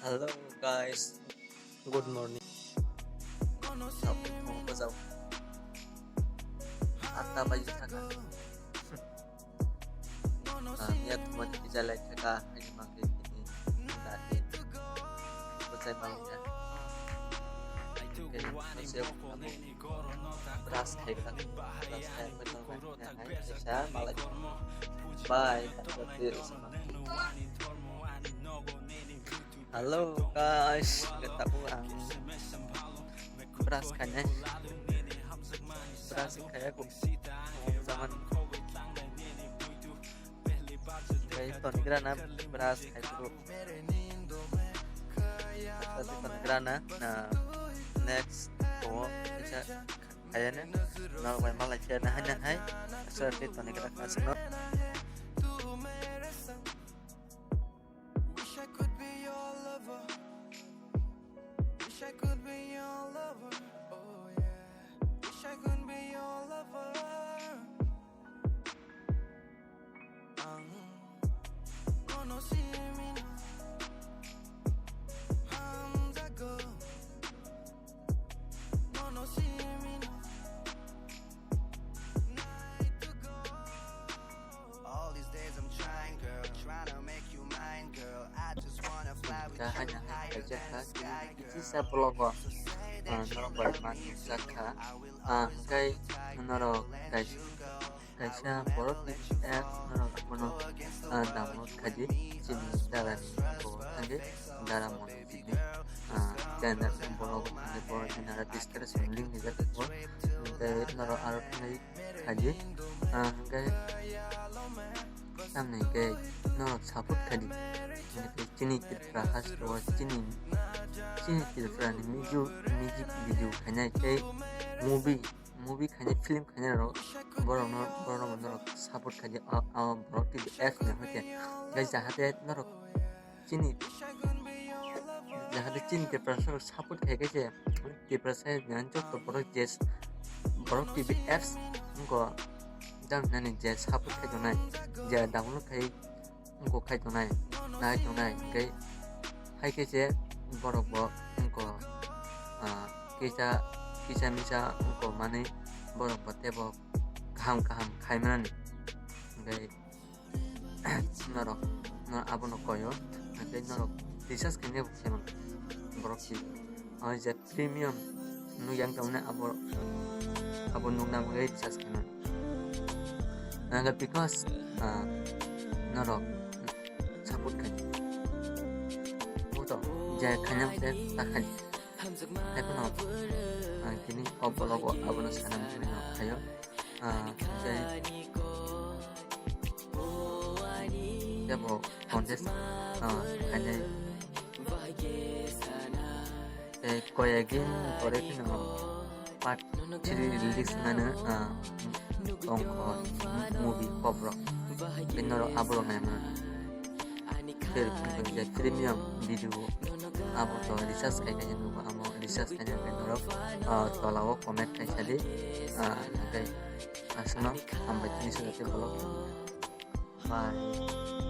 Hello guys, good morning. Mau bazau. Atta baju thaka. Niat teman di jalan thaka ini mangke ini tadi. Selesai malam ya. Oke, siap kamu. Beras kayak kita. Beras kayak betul ya. Saya malah. Bye. Halo guys, kita pulang. Beras kayaknya. Beras kayak aku zaman kayak tahun gerana beras kayak dulu. Beras tahun gerana. Nah, next bisa kayaknya normal Malaysia nah hanya hai seperti tahun gerana kasih. Wish I could be your lover. Oh yeah. Wish I could be your lover. Oh no, see me now. I'm go. No, see me now. Night to go. All these days I'm trying, girl, trying to make you mine, girl. I just wanna fly with you higher than the sky, girl. Sa vlog noro berman saka kai noro kaisa Boroktv noro kono download kaji chin daran ko ande daram mon ini channel vlog ande ko nara description link di jate ko noro aro nai kaji kai samne kai noro support kaji chini kitra has to chini kitra ni music video kanya kai movie kanya film kanya ro boro no support kanya Boroktv apps ne hote guys jahate noro chini ke prasar support kai ke ke prasar nyancho to Boroktv apps ko jang nani je support kai to nai je download kai ko khai to nai kai hai ke je borok ko kicha misa ko mane borok tebo kaham khai man kai noro abono koyo kai noro disas kene bukseman Boroktv je premium nu yang tauna abo nu na ngai disas kene naga because noro support kan moto jaya kanyam te takhan ekono kini obologo abono sanam kini ayo jaya debo contest kanya koyagin kore kino part 3 release mana tongko movie popro benoro abro memang premium video abo to research kayaknya nuba amo research kayaknya benoro tolawo comment kayak tadi kayak asno Hambai ini sudah vlog bye.